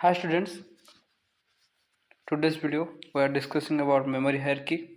Hi students, today's video we are discussing about memory hierarchy.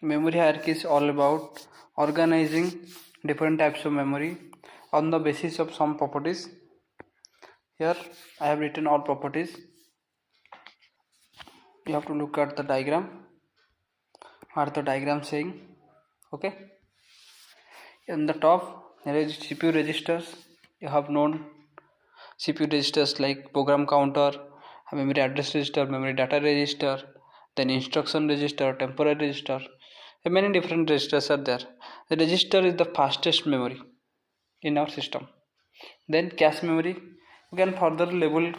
Memory hierarchy is all about organizing different types of memory on the basis of some properties. Here I have written all properties. You have to look at the diagram. What the diagram saying? Okay. In the top there is CPU registers. You have known CPU registers like program counter, memory address register, memory data register, then instruction register, temporary register. Many different registers are there. The register is the fastest memory in our system. Then cache memory, we can further label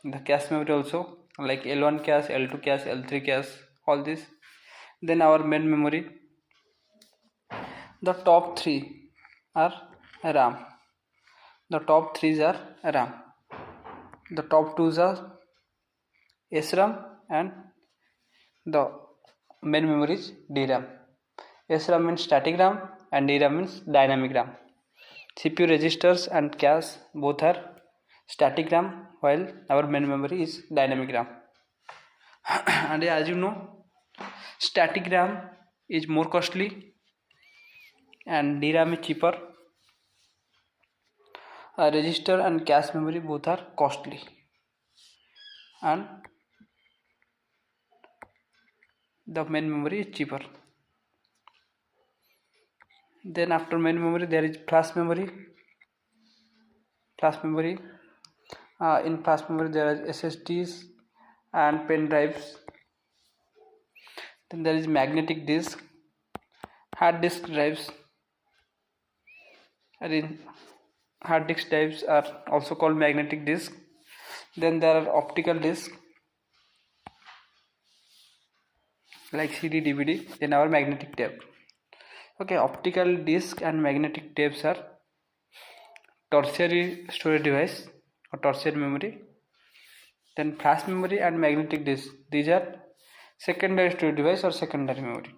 the cache memory also, like L1 cache, L2 cache, L3 cache, all this. Then our main memory. The top three are RAM. The top threes are RAM. The top twos are SRAM and the main memory is DRAM. SRAM means static RAM and DRAM means dynamic RAM. CPU registers and cache both are static RAM while our main memory is dynamic RAM. And as you know, static RAM is more costly and DRAM is cheaper. Register and cache memory both are costly and the main memory is cheaper. Then after main memory there is flash memory. In flash memory there are SSDs and pen drives. Then there is magnetic disk, hard disk drives. And in hard disk drives are also called magnetic disk. Then there are optical disk like CD, DVD. Then our magnetic tape. Okay, optical disk and magnetic tapes are tertiary storage device or tertiary memory. Then flash memory and magnetic disk, these are secondary storage device or secondary memory,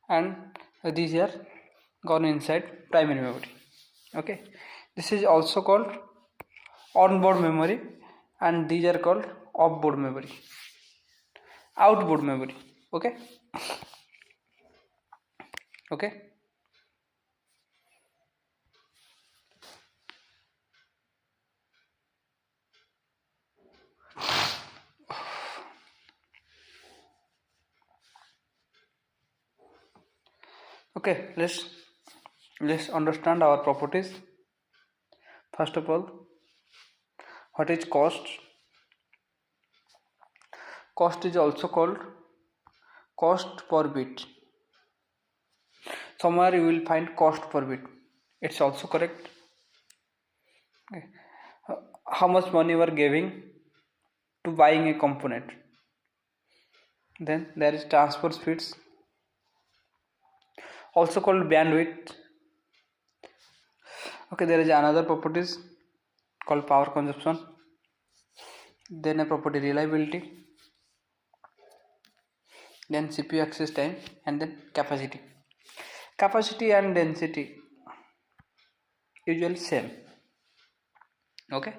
and these are gone inside primary memory. Okay, this is also called onboard memory and these are called offboard memory, outboard memory. Okay. Okay, let's understand our properties. First of all, what is cost? Cost is also called cost per bit. Somewhere you will find cost per bit. It's also correct. Okay. How much money you are giving to buying a component. Then there is transfer speeds, also called bandwidth. Okay, there is another properties called power consumption. Then a property reliability. Then CPU access time and then capacity. Capacity and density usually same. Okay.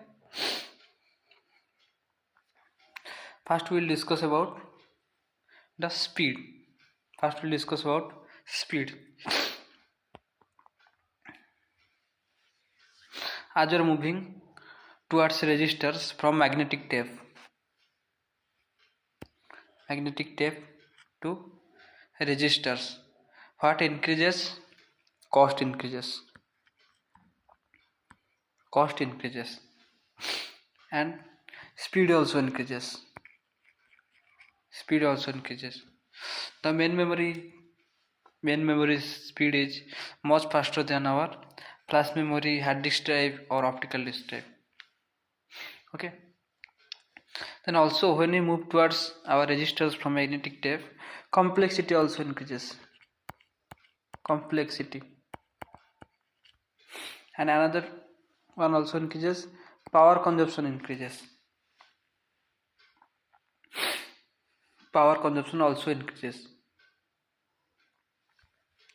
First we will discuss about the speed. As you are moving towards registers from magnetic tape to registers, what increases? Cost increases and speed also increases. The main memory speed is much faster than our flash memory, hard disk drive or optical disk drive. Okay. Then also when we move towards our registers from magnetic tape, complexity also increases. And another one also increases, power consumption increases.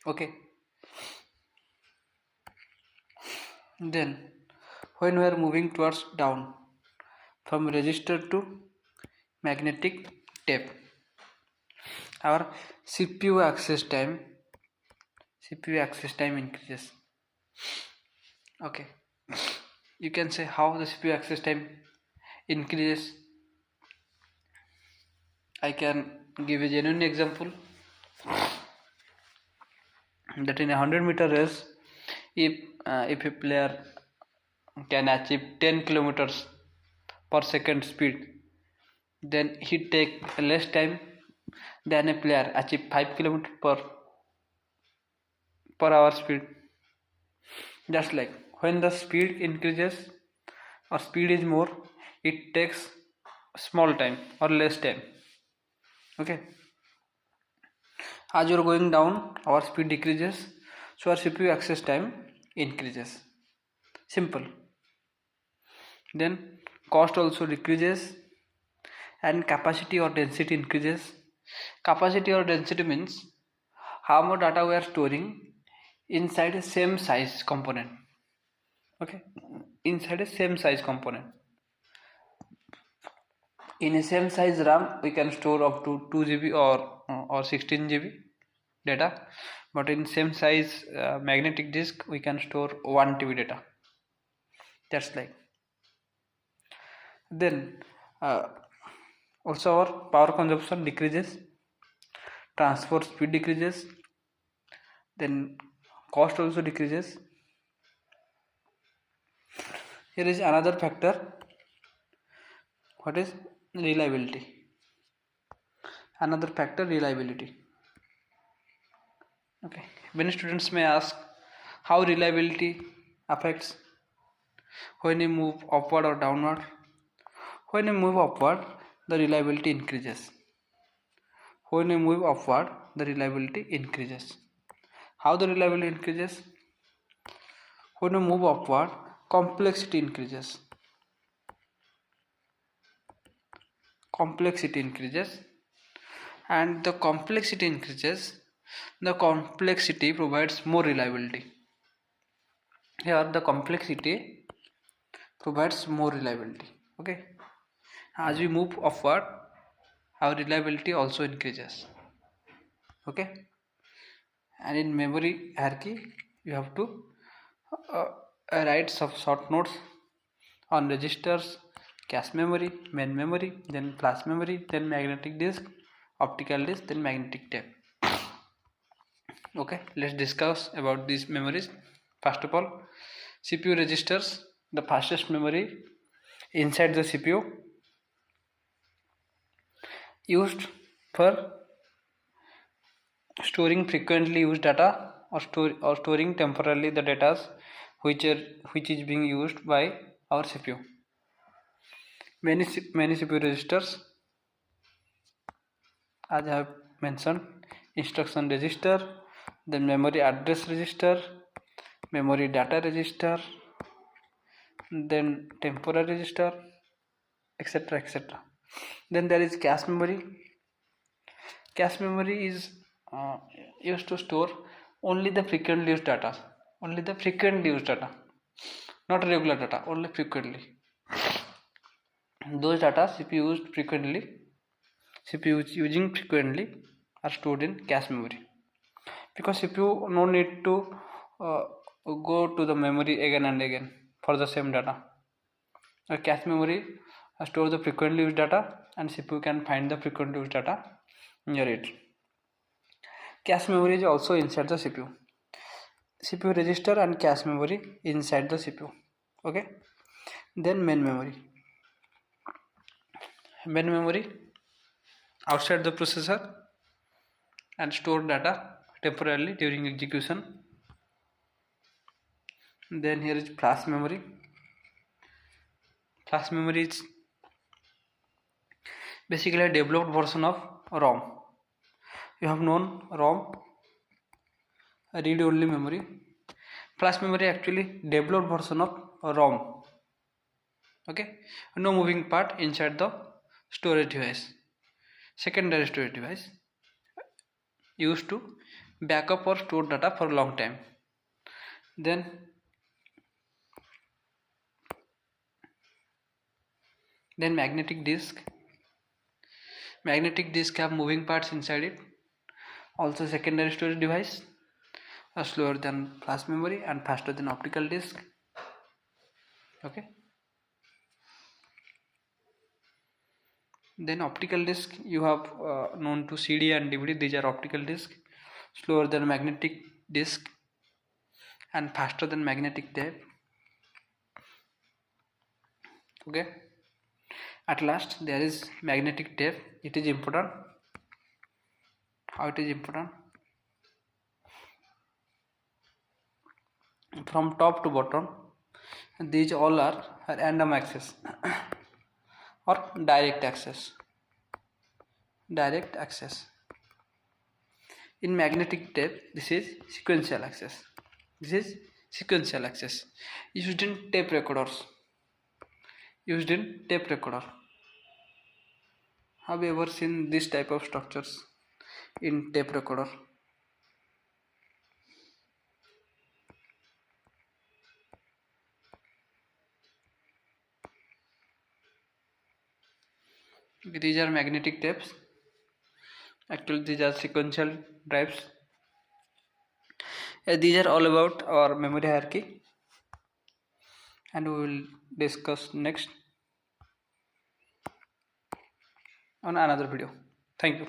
Okay. Then when we are moving towards down from register to magnetic tape, our CPU access time increases. Okay, you can say how the CPU access time increases. I can give a genuine example that in a 100-meter race, if a player can achieve 10 kilometers per second speed, then he take less time than a player achieve 5 kilometers per hour speed. Just like when the speed increases or speed is more, it takes small time or less time. Okay, as you are going down, our speed decreases, so our CPU access time increases. Simple. Then cost also decreases and capacity or density increases. Capacity or density means how much data we are storing inside a same size component. Okay, inside a same size component. In a same size RAM, we can store up to 2 GB or 16 GB data, but in same size magnetic disk, we can store 1 TB data. That's like. Then also our power consumption decreases, transfer speed decreases, then cost also decreases. Here is another factor. What is reliability? Another factor, reliability. Okay, many students may ask how reliability affects when you move upward or downward. When you move upward, the reliability increases. When you move upward, the reliability increases. How the reliability increases? When you move upward, complexity increases. Complexity increases, and the complexity increases. The complexity provides more reliability. Here, the complexity provides more reliability. Okay, as we move upward, our reliability also increases. Okay, and in memory hierarchy, you have to write some short notes on registers, cache memory, main memory, then flash memory, then magnetic disk, optical disk, then magnetic tape. Okay, let's discuss about these memories. First of all, CPU registers, the fastest memory inside the CPU, used for storing frequently used data or storing temporarily the data which is being used by our CPU. Many CPU registers, as I have mentioned, instruction register, then memory address register, memory data register, then temporary register, etc. etc. Then there is cache memory. Cache memory is used to store only the frequently used data, not regular data, only frequently. Those data CPU using frequently are stored in cache memory, because CPU no need to go to the memory again and again for the same data. A cache memory stores the frequently used data, and CPU can find the frequently used data near it. Cache memory is also inside the CPU. CPU register and cache memory inside the CPU. Okay, then main memory. Main memory outside the processor and store data temporarily during execution. Then here is flash memory. Flash memory is basically a developed version of ROM. You have known ROM, read-only memory. Flash memory actually developed version of ROM. Okay, no moving part inside the storage device. Secondary storage device used to backup or store data for a long time. Then Then magnetic disk. Magnetic disk have moving parts inside it. Also secondary storage device are slower than flash memory and faster than optical disk. Okay. Then optical disk, you have known to CD and DVD. These are optical disk, slower than magnetic disk and faster than magnetic tape. Okay. At last there is magnetic tape. It is important. How it is important? From top to bottom, these all are random access or direct access. Direct access. In magnetic tape, this is sequential access. This is sequential access used in tape recorders. Used in tape recorder. Have you ever seen this type of structures in tape recorder? These are magnetic tapes. Actually, these are sequential drives. These are all about our memory hierarchy, and we will discuss next on another video. Thank you.